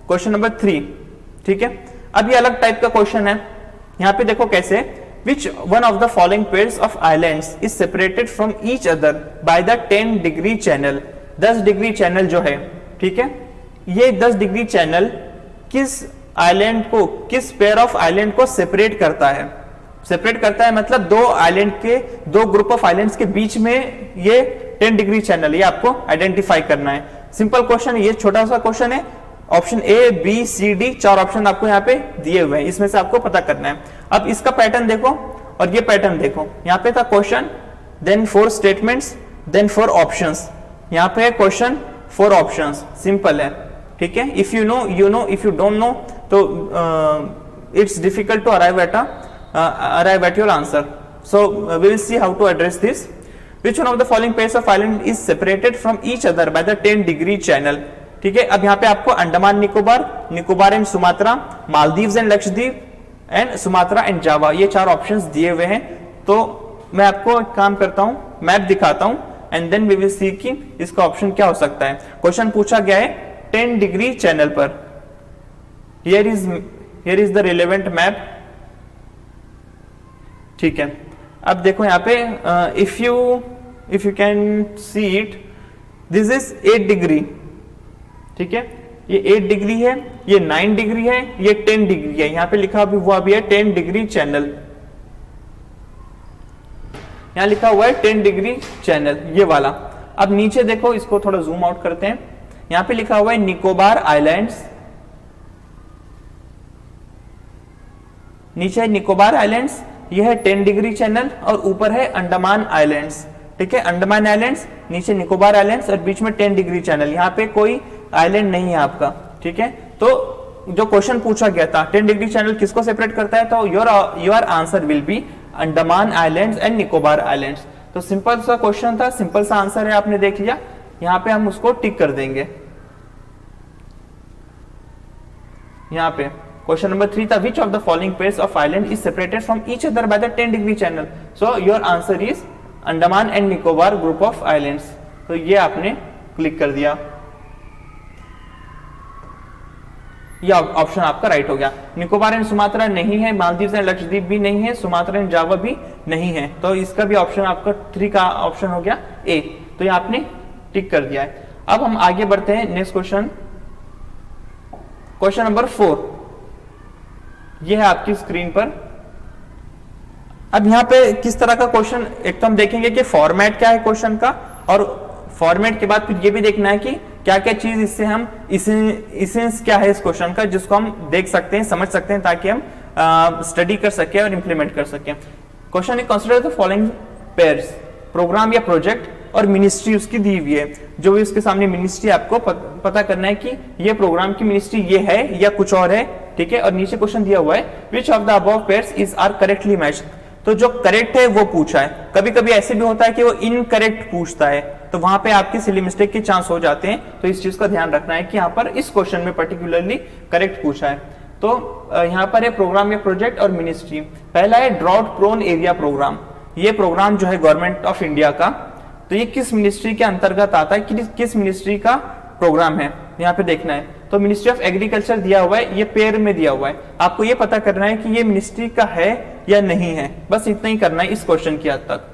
Question number 3, ठीक है। अब ये अलग टाइप का क्वेश्चन है, यहाँ पे देखो कैसे, which one of the following pairs of islands is separated from each other by the 10 degree channel. 10 degree channel जो है, ठीक है, ये 10 डिग्री चैनल किस आइलैंड को, किस पेयर ऑफ आइलैंड को सेपरेट करता है। सेपरेट करता है मतलब दो आइलैंड के, दो ग्रुप ऑफ आइलैंड्स के बीच में ये 10 डिग्री चैनल, ये आपको आइडेंटिफाई करना है। सिंपल क्वेश्चन, ये छोटा सा क्वेश्चन है। Option A B C D 4 option आपको यहाँ पे दिए हुए हैं, इसमें से आपको पता करना है। अब इसका पैटर्न देखो और ये पैटर्न देखो, यहाँ पे था question, then 4 statements, then 4 options. यहाँ पे क्वेश्चन 4 ऑप्शंस, सिंपल है, ठीक है। If you know you know, if you don't know तो it's difficult to arrive at your answer. So we will see how to address this. Which one of the following pairs of island is separated from each other by the 10 degree channel? ठीक है, अब यहाँ पे आपको Andaman Nicobar, Nicobar and Sumatra, Maldives and Lakshadweep and Sumatra and Java, ये 4 options दिए हुए हैं। तो मैं आपको एक काम करता हूँ, मैप दिखाता हूँ and then we will see कि इसका ऑप्शन क्या हो सकता है। क्वेश्चन पूछा गया है 10 डिग्री चैनल पर। Here is the relevant map, ठीक है। अब देखो यहाँ पे if you can see it, this is 8 degree, ठीक है, ये 8 डिग्री है, ये 9 डिग्री है, ये 10 डिग्री है। यहाँ पे लिखा हुआ भी है 10 डिग्री चैनल, यहाँ लिखा हुआ है 10 डिग्री चैनल, ये वाला। अब नीचे देखो, इसको थोड़ा जूम आउट करते हैं, यहाँ पे लिखा हुआ है निकोबार आइलैंड्स, नीचे है निकोबार आइलैंड्स, ये है 10 डिग्री चैनल और ऊपर है अंडमान आइलैंड्स, ठीक है। अंडमान आइलैंड्स, नीचे निकोबार आइलैंड्स और बीच में 10 डिग्री चैनल। यहाँ पे कोई आइलैंड नहीं है आपका, ठीक है। तो जो क्वेश्चन पूछा गया था 10 डिग्री चैनल किसको सेपरेट करता है, तो your answer will be Andaman islands and Nicobar islands. तो सिंपल सा क्वेश्चन था, सिंपल सा आंसर है, आपने देख लिया। यहाँ पे हम उसको टिक कर देंगे। यहाँ पे क्वेश्चन नंबर 3 था, विच of the following pairs of island is separated from each other by the 10 degree channel. So your answer is Andaman and Nicobar group of islands. तो ये आपने क्लिक कर दिया, ये ऑप्शन आपका राइट हो गया। निकोबार एंड सुमात्रा नहीं है, मालदीव्स एंड लक्षद्वीप भी नहीं है, सुमात्रा एंड जावा भी नहीं है। तो इसका भी ऑप्शन आपका 3 का ऑप्शन हो गया ए। तो ये आपने टिक कर दिया है। अब हम आगे बढ़ते हैं नेक्स्ट क्वेश्चन, क्वेश्चन नंबर 4, ये है आपकी स्क्रीन पर। अब यहाँ पे किस तरह का क्वेश्चन, एक तो हम देखेंगे कि फॉर्मेट क्या है क्वेश्चन का, और फॉर्मेट के बाद फिर ये भी देखना है कि क्या क्या चीज इससे हम इसेंस क्या है इस क्वेश्चन का, जिसको हम देख सकते हैं, समझ सकते हैं, ताकि हम स्टडी कर सके और इंप्लीमेंट कर सके। Question is consider the following pairs, program या प्रोजेक्ट और मिनिस्ट्री उसकी दी हुई है। जो भी उसके सामने मिनिस्ट्री, आपको पता करना है कि ये प्रोग्राम की मिनिस्ट्री ये है या कुछ और है, ठीक है। और नीचे क्वेश्चन दिया हुआ है, which of the above pairs is are correctly matched. तो जो करेक्ट है वो पूछा है। कभी कभी ऐसे भी होता है कि वो इनकरेक्ट पूछता है, तो वहां पे आपकी सिली मिस्टेक के चांस हो जाते हैं। तो इस चीज का ध्यान रखना है कि यहाँ पर इस क्वेश्चन में पर्टिकुलरली करेक्ट पूछा है। तो यहाँ पर है प्रोग्राम या प्रोजेक्ट और मिनिस्ट्री। पहला है ड्रॉट प्रोन एरिया प्रोग्राम। ये प्रोग्राम जो है गवर्नमेंट ऑफ इंडिया का, तो ये किस मिनिस्ट्री के अंतर्गत आता है, किस मिनिस्ट्री का प्रोग्राम है, यहाँ पे देखना है। तो मिनिस्ट्री ऑफ एग्रीकल्चर दिया हुआ है, ये पेयर में दिया हुआ है। आपको ये पता करना है कि ये मिनिस्ट्री का है या नहीं है, बस इतना ही करना है इस क्वेश्चन की हद तक।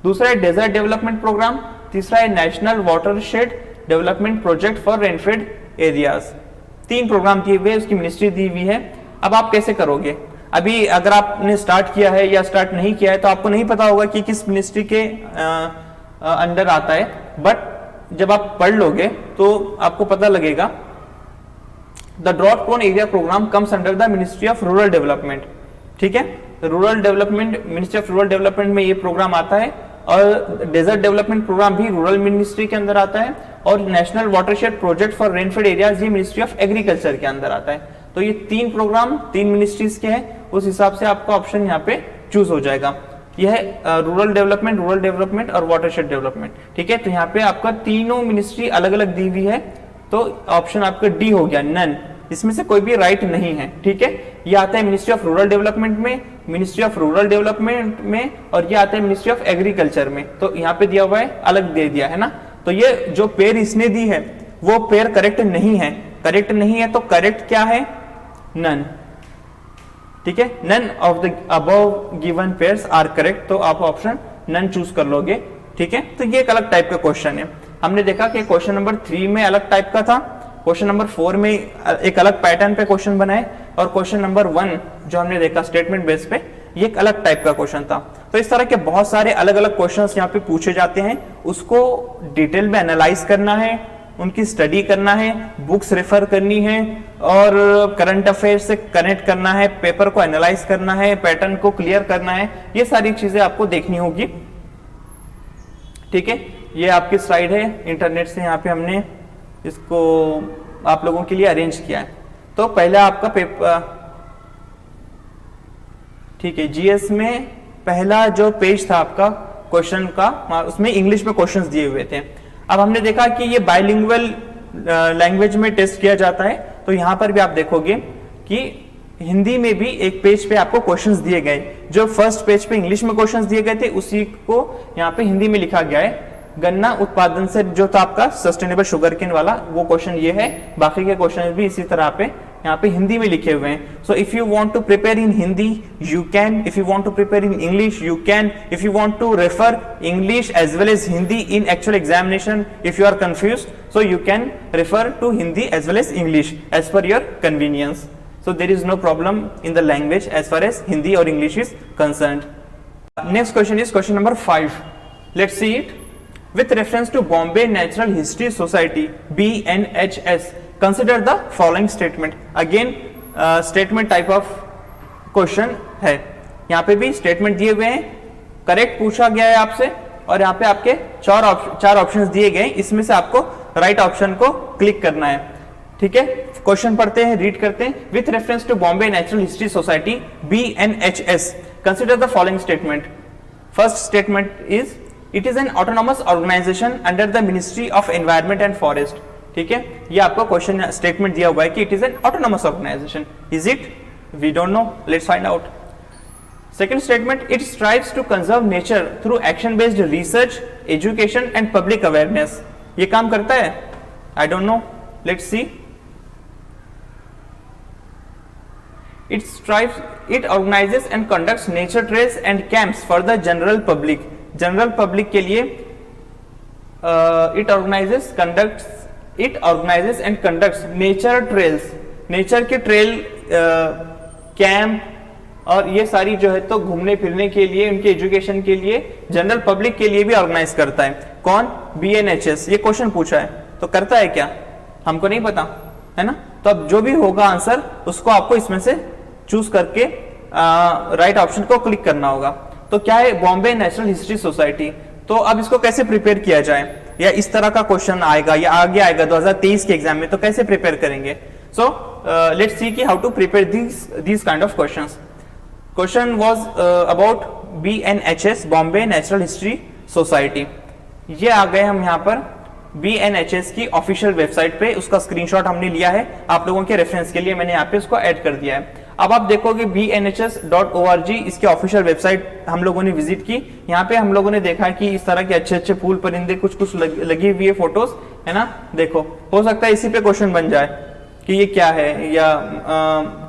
दूसरा है डेजर्ट डेवलपमेंट प्रोग्राम, तीसरा है national watershed development project for rainfed areas. 3 program दिए हुए, उसकी मिनिस्ट्री दी हुई है। अब आप कैसे करोगे, अभी अगर आपने स्टार्ट किया है या स्टार्ट नहीं किया है तो आपको नहीं पता होगा कि किस मिनिस्ट्री के अंडर आता है, बट जब आप पढ़ लोगे तो आपको पता लगेगा। The drought prone area program comes under the ministry of rural development, ठीक है। Rural development, ministry of rural development में ये प्रोग्राम आता है, और डेजर्ट डेवलपमेंट प्रोग्राम भी रूरल मिनिस्ट्री के अंदर आता है, और national watershed project for rainfed areas ये मिनिस्ट्री ऑफ एग्रीकल्चर के अंदर आता है। तो ये 3 प्रोग्राम 3 मिनिस्ट्रीज के हैं, उस हिसाब से आपका ऑप्शन यहाँ पे चूज हो जाएगा। यह है रूरल डेवलपमेंट और वाटरशेड डेवलपमेंट, ठीक है। तो यहाँ पे आपका तीनों मिनिस्ट्री अलग अलग दी हुई है, तो ऑप्शन आपका डी हो गया, नन। इसमें से कोई भी राइट नहीं है, ठीक है। ये आता है मिनिस्ट्री ऑफ रूरल डेवलपमेंट में, मिनिस्ट्री ऑफ रूरल डेवलपमेंट में, और ये आता है मिनिस्ट्री ऑफ एग्रीकल्चर में। तो यहाँ पे दिया हुआ है, अलग दे दिया है ना। तो ये जो पेयर इसने दी है वो पेयर करेक्ट नहीं है, करेक्ट नहीं है तो करेक्ट क्या है, नन, ठीक है, none of the above given pairs are correct, तो आप ऑप्शन नन चूज कर लोगे, ठीक है। तो ये एक अलग टाइप का क्वेश्चन है। हमने देखा कि क्वेश्चन नंबर 3 में अलग टाइप का था, क्वेश्चन नंबर 4 में एक अलग पैटर्न पे क्वेश्चन बनाए, और क्वेश्चन नंबर 1 जो हमने देखा स्टेटमेंट बेस पे, ये एक अलग टाइप का क्वेश्चन था। तो इस तरह के बहुत सारे अलग अलग क्वेश्चंस यहाँ पे पूछे जाते हैं, उसको डिटेल में एनालाइज करना है, उनकी स्टडी करना है, बुक्स रेफर करनी है, और करंट अफेयर से कनेक्ट करना है, पेपर को एनालाइज करना है, पैटर्न को क्लियर करना है, ये सारी चीजें आपको देखनी होगी, ठीक है। ये आपकी स्लाइड है, इंटरनेट से यहाँ पे हमने इसको आप लोगों के लिए अरेंज किया है। तो पहला आपका पेपर, ठीक है, जीएस में पहला जो पेज था आपका क्वेश्चन का, उसमें इंग्लिश में क्वेश्चंस दिए हुए थे। अब हमने देखा कि ये बाइलिंगुअल लैंग्वेज में टेस्ट किया जाता है, तो यहां पर भी आप देखोगे कि हिंदी में भी एक पेज पे आपको क्वेश्चंस दिए गए, जो फर्स्ट पेज पे इंग्लिश में क्वेश्चंस दिए गए थे उसी को यहाँ पे हिंदी में लिखा गया है। गन्ना उत्पादन से जो था आपका सस्टेनेबल शुगर केन वाला, वो क्वेश्चन ये है, बाकी के क्वेश्चन भी इसी तरह पे यहाँ पे हिंदी में लिखे हुए हैं। So if you want to prepare in Hindi you can, if you want to prepare in English you can, if you want to refer English as well as Hindi in actual examination, if you are confused so you can refer to Hindi as well as English as per your convenience. So there is no problem in the language as far as Hindi or English is concerned. Next question is question number 5. Let's see it. With reference to Bombay Natural History Society (BNHS), consider the following statement. Again, statement type of question है. यहाँ पे भी statement दिए हुए हैं, correct पूछा गया है आपसे, और यहाँ पे आपके चार options दिए गए हैं, इसमें से आपको right option को click करना है, ठीक है। क्वेश्चन पढ़ते हैं, रीड करते हैं। With reference to Bombay natural history society BNHS, consider the following statement. First statement is it is an autonomous organisation under the ministry of environment and forest, ठीक है। ये आपको क्वेश्चन स्टेटमेंट दिया हुआ है कि it is an autonomous organisation. Is it? We don't know, let's find out. Second statement, it strives to conserve nature through action based research, education and public awareness. ये काम करता है? I don't know, let's see. It organizes and conducts nature trails and camps for the general public. General public के लिए it organizes and conducts nature trails, nature के trail, camp और ये सारी जो है तो घूमने फिरने के लिए, उनके एजुकेशन के लिए, जनरल पब्लिक के लिए भी ऑर्गेनाइज करता है। कौन? BNHS। ये क्वेश्चन पूछा है, तो करता है क्या हमको नहीं पता, है ना। तो अब जो भी होगा आंसर, उसको आपको इसमें से चूज करके राइट ऑप्शन को क्लिक करना होगा। तो क्या है? Bombay national history society. तो अब इसको कैसे प्रिपेयर किया जाए, या इस तरह का क्वेश्चन आएगा या आगे आएगा 2023 के एग्जाम में, तो कैसे प्रिपेयर करेंगे? सो लेट्स सी कि how to prepare these kind of questions. Question was about BNHS, Bombay natural history society. ये आ गए हम यहाँ पर BNHS की ऑफिशियल वेबसाइट पे, उसका स्क्रीनशॉट हमने लिया है, आप लोगों के रेफरेंस के लिए मैंने यहाँ पे इसको ऐड कर दिया है। अब आप देखोगे BNHS.org, इसके ऑफिशियल वेबसाइट हम लोगों ने विजिट की। यहाँ पे हम लोगों ने देखा कि इस तरह के अच्छे अच्छे फूल परिंदे कुछ लगी हुई है, फोटोज, है ना। देखो, हो सकता है इसी पे क्वेश्चन बन जाए कि ये क्या है, या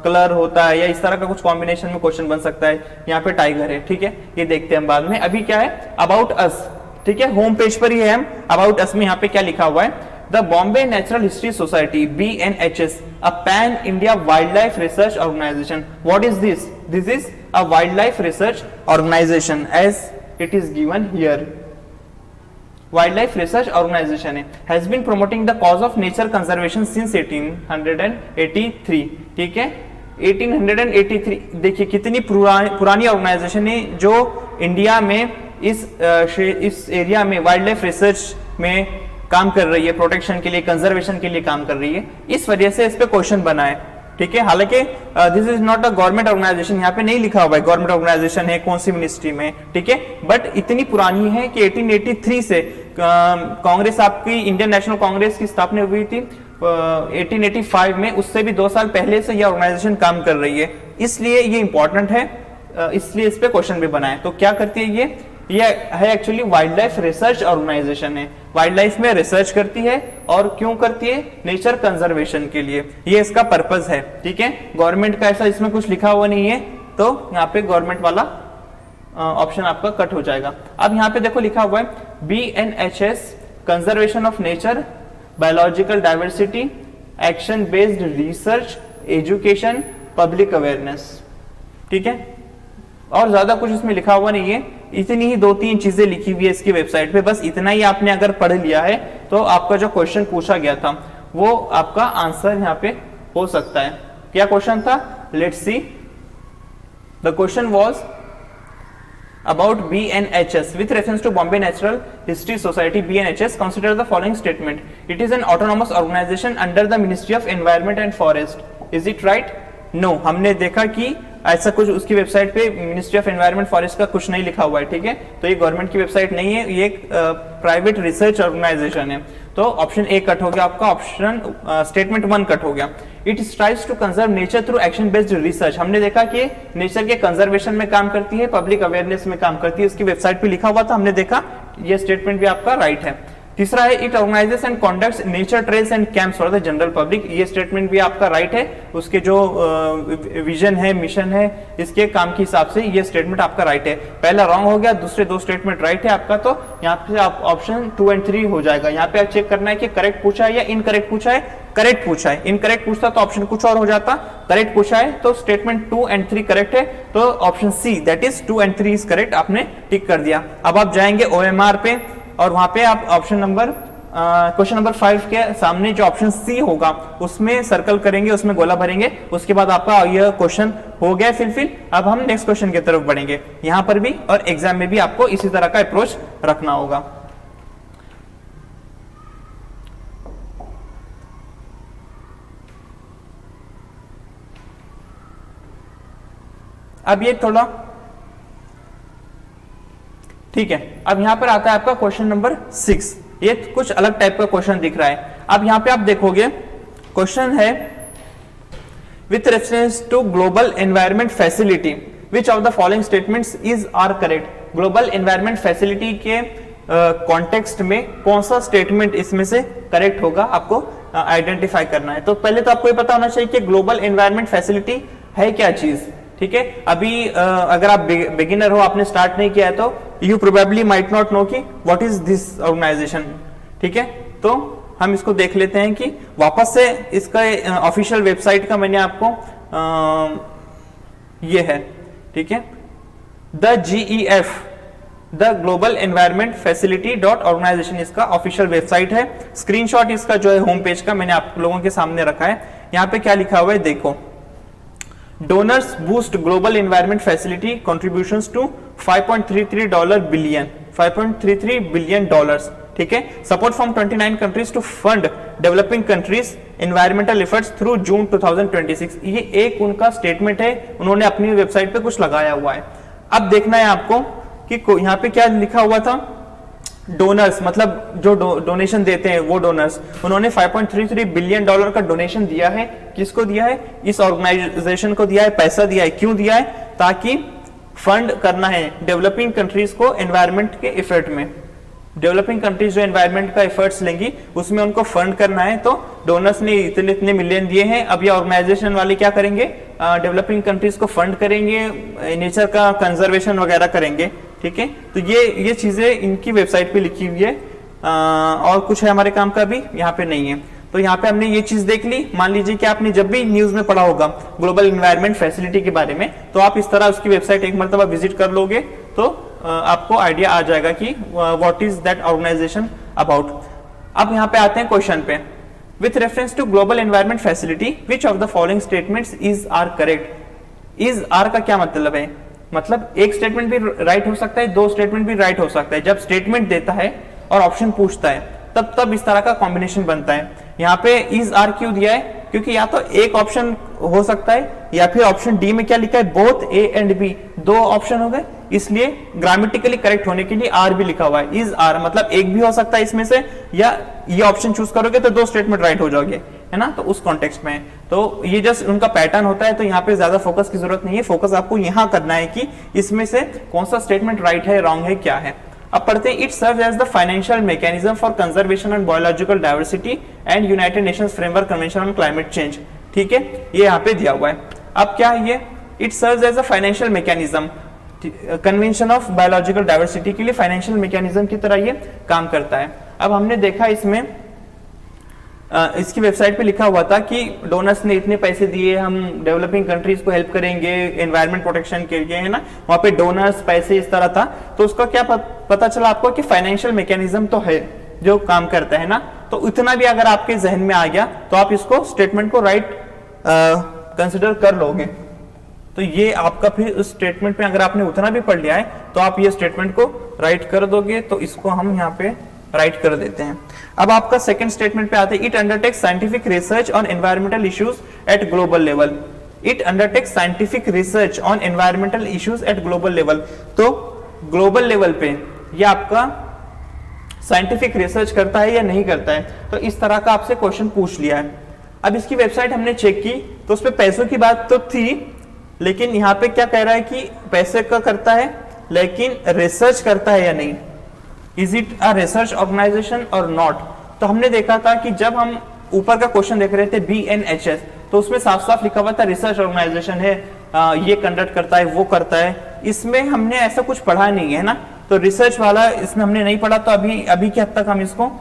कलर होता है, या इस तरह का कुछ कॉम्बिनेशन में क्वेश्चन बन सकता है। यहाँ पे टाइगर है, ठीक है, ये देखते हैं हम बाद में। अभी क्या है? अबाउट अस, ठीक है, होम पेज पर ही है हम। अबाउट अस में यहाँ पे क्या लिखा हुआ है? The Bombay natural history society BNHS, a pan India wildlife research organisation. What is this? This is a wildlife research organisation as it is given here. Wildlife research organisation है, has been promoting the cause of nature conservation since 1883, ठीक है, 1883। देखिए कितनी पुरानी organisation है जो India में इस एरिया में वाइल्ड लाइफ रिसर्च में काम कर रही है, प्रोटेक्शन के लिए, कंजर्वेशन के लिए काम कर रही है। इस वजह से इस पे क्वेश्चन बना है, ठीक है। हालांकि this is not a government organisation, यहाँ पे नहीं लिखा हुआ है गवर्नमेंट ऑर्गेनाइजेशन है कौन सी मिनिस्ट्री में, ठीक है, बट इतनी पुरानी है कि 1883 से कांग्रेस, आपकी इंडियन नेशनल कांग्रेस की स्थापना हुई थी 1885 में, उससे भी 2 साल पहले से यह ऑर्गेनाइजेशन काम कर रही है, इसलिए ये इंपॉर्टेंट है, इसलिए इस पे क्वेश्चन भी बना है। तो क्या करती है ये? ये है actually wildlife research organisation है, वाइल्ड लाइफ में रिसर्च करती है और क्यों करती है, नेचर कंजर्वेशन के लिए, ये इसका पर्पस है। ठीक है, गवर्नमेंट का ऐसा इसमें कुछ लिखा हुआ नहीं है, तो यहाँ पे गवर्नमेंट वाला ऑप्शन आपका कट हो जाएगा। अब यहाँ पे देखो लिखा हुआ है BNHS, conservation of nature, biological diversity, action based research, education, public awareness. ठीक है, और ज्यादा कुछ इसमें लिखा हुआ नहीं है, इतनी ही 2-3 चीजें लिखी हुई है इसकी वेबसाइट पे, बस इतना ही आपने अगर पढ़ लिया है तो आपका जो क्वेश्चन पूछा गया था वो आपका आंसर यहाँ पे हो सकता है। क्या क्वेश्चन था, let's see. The question was about BNHS with reference to Bombay Natural History Society BNHS consider the following statement, it is an autonomous organization under the Ministry of Environment and Forest, is it right? No, हमने देखा कि ऐसा कुछ उसकी website पे ministry of environment forest का कुछ नहीं लिखा हुआ है। ठीक है, तो ये गवर्नमेंट की वेबसाइट नहीं है, ये एक प्राइवेट रिसर्च ऑर्गेनाइजेशन है। तो ऑप्शन ए कट हो गया आपका, ऑप्शन स्टेटमेंट 1 कट हो गया। It strives to conserve nature through action based research, हमने देखा कि नेचर के कंजर्वेशन में काम करती है, पब्लिक अवेयरनेस में काम करती है, इसकी वेबसाइट पे लिखा हुआ था, हमने देखा ये स्टेटमेंट भी आपका राइट है। तीसरा है it organises and conducts nature trails and camps for the general public, ये स्टेटमेंट भी आपका राइट है, उसके जो विजन है, मिशन है, इसके काम के हिसाब से ये स्टेटमेंट आपका राइट है। पहला रॉन्ग हो गया, दूसरे 2 स्टेटमेंट राइट है आपका, तो यहाँ पे आप ऑप्शन 2 और 3 हो जाएगा। यहाँ पे आप चेक करना है कि करेक्ट पूछा है या इनकरेक्ट पूछा है। करेक्ट पूछा है, इनकरेक्ट पूछता तो ऑप्शन कुछ और हो जाता, करेक्ट पूछा है तो स्टेटमेंट 2 और 3 करेक्ट है, तो ऑप्शन सी दैट इज 2 और 3 इज करेक्ट, आपने टिक कर दिया। अब आप जाएंगे OMR पे और वहां पे आप ऑप्शन नंबर क्वेश्चन नंबर 5 के सामने जो ऑप्शन सी होगा उसमें सर्कल करेंगे, उसमें गोला भरेंगे, उसके बाद आपका यह क्वेश्चन हो गया फिल। अब हम नेक्स्ट क्वेश्चन की तरफ बढ़ेंगे, यहां पर भी और एग्जाम में भी आपको इसी तरह का अप्रोच रखना होगा। अब ये थोड़ा ठीक है, अब यहां पर आता है आपका क्वेश्चन नंबर 6, ये कुछ अलग टाइप का क्वेश्चन दिख रहा है। अब यहां पे आप देखोगे क्वेश्चन है with reference to global environment facility which of the following statements is are correct, global environment facility के कॉन्टेक्स्ट में कौन सा स्टेटमेंट इसमें से करेक्ट होगा, आपको आइडेंटिफाई करना है। तो पहले तो आपको ये पता होना चाहिए कि ग्लोबल एनवायरनमेंट फैसिलिटी है क्या चीज। ठीक है, अभी अगर आप बिगिनर हो, आपने स्टार्ट नहीं किया है, तो you probably might not know कि व्हाट इज दिस ऑर्गेनाइजेशन। ठीक है, तो हम इसको देख लेते हैं कि वापस से इसका ऑफिशियल वेबसाइट का मैंने आपको ये है। ठीक है, the GEF the global environment facility .organisation इसका ऑफिशियल वेबसाइट है। स्क्रीनशॉट इसका जो है होम पेज का मैंने आप लोगों के सामने रखा है। यहाँ पे क्या लिखा हुआ है देखो, donors boost global environment facility contributions to $5.33 billion, $5.33 billion. ठीक है, support from 29 countries to fund developing countries environmental efforts through June 2026। ये एक उनका स्टेटमेंट है, उन्होंने अपनी वेबसाइट पे कुछ लगाया हुआ है। अब देखना है आपको कि यहाँ पे क्या लिखा हुआ था, डोनर्स मतलब जो डोनेशन देते हैं वो डोनर्स, उन्होंने $5.33 बिलियन का डोनेशन दिया है। किसको दिया है, इस ऑर्गेनाइजेशन को दिया है, पैसा दिया है। क्यों दिया है, ताकि फंड करना है डेवलपिंग कंट्रीज को एनवायरनमेंट के इफर्ट में। डेवलपिंग कंट्रीज जो एनवायरनमेंट का एफर्ट्स लेंगी उसमें उनको फंड करना है, तो डोनर्स ने इतने इतने मिलियन दिए हैं। अब ये ऑर्गेनाइजेशन वाले क्या करेंगे, डेवलपिंग कंट्रीज को फंड करेंगे, नेचर का कंजर्वेशन वगैरह करेंगे। ठीक है, तो ये चीजें इनकी वेबसाइट पे लिखी हुई है, और कुछ है हमारे काम का भी यहाँ पे नहीं है। तो यहाँ पे हमने ये चीज देख ली। मान लीजिए कि आपने जब भी न्यूज में पढ़ा होगा ग्लोबल एनवायरनमेंट फैसिलिटी के बारे में, तो आप इस तरह उसकी वेबसाइट एक मरतबा विजिट कर लोगे तो आपको आइडिया आ जाएगा कि what is that organisation about. अब यहाँ पे आते हैं क्वेश्चन पे, with reference to global environment facility which of the following statements is are correct. Is are का क्या मतलब है, मतलब एक स्टेटमेंट भी राइट हो सकता है, 2 स्टेटमेंट भी राइट हो सकता है। जब स्टेटमेंट देता है और ऑप्शन पूछता है तब इस तरह का कॉम्बिनेशन बनता है। यहाँ पे इज आर क्यों दिया है, क्योंकि या तो एक ऑप्शन हो सकता है या फिर ऑप्शन डी में क्या लिखा है, both A and B, 2 option हो गए, इसलिए ग्रामेटिकली करेक्ट होने के लिए आर भी लिखा हुआ है। इज आर मतलब एक भी हो सकता है इसमें से, या ये ऑप्शन चूज करोगे तो 2 स्टेटमेंट राइट हो जाओगे। है ना, तो उस कॉन्टेक्स्ट में। तो ये जस्ट उनका पैटर्न होता है, तो यहाँ पे ज्यादा फोकस की जरूरत नहीं है, फोकस आपको यहाँ करना है कि इसमें से कौन सा स्टेटमेंट राइट है, रॉन्ग है, क्या है। अब पढ़ते हैं, it serves as the financial mechanism for conservation and biological diversity and United Nations framework convention on climate change. ठीक है, ये यहाँ पे दिया हुआ है। अब क्या है ये, it serves as a financial mechanism, convention of biological diversity के लिए फाइनेंशियल मैकेनिज्म की तरह ये काम करता है। अब हमने देखा इसमें इसकी वेबसाइट पे लिखा हुआ था कि डोनर्स ने इतने पैसे दिए, हम डेवलपिंग कंट्रीज को हेल्प करेंगे एनवायरमेंट प्रोटेक्शन के लिए, है ना, वहां पे डोनर्स पैसे इस तरह था। तो उसका क्या पता चला आपको कि फाइनेंशियल मैकेनिज्म तो है जो काम करता है ना। तो इतना भी अगर आपके जहन में आ गया तो आप इसको स्टेटमेंट को राइट कंसिडर कर लोगे। तो ये आपका फिर उस स्टेटमेंट में अगर आपने उतना भी पढ़ लिया है तो आप ये स्टेटमेंट को राइट कर दोगे। तो इसको हम यहाँ पे राइट कर देते हैं। अब आपका सेकंड स्टेटमेंट पे आते हैं, it undertakes scientific research on environmental issues at global level. It undertakes scientific research on environmental issues at global level. तो ग्लोबल लेवल पे ये आपका साइंटिफिक रिसर्च करता है या नहीं करता है। तो इस तरह का आपसे क्वेश्चन पूछ लिया है। अब इसकी वेबसाइट हमने चेक की तो उसपे पैसों की बात तो थी, लेकिन यहाँ पे क्या कह रहा है कि पैसे का करता है लेकिन रिसर्च करता है या नहीं, is it a research organisation और नॉट। तो हमने देखा था कि जब हम ऊपर का क्वेश्चन देख रहे थे BNHS, तो उसमें साफ साफ लिखा हुआ था रिसर्च ऑर्गेनाइजेशन है, ये कंडक्ट करता है, वो करता है। इसमें हमने ऐसा कुछ पढ़ा नहीं है ना, तो रिसर्च वाला इसमें हमने नहीं पढ़ा। तो अभी के हद तक हम इसको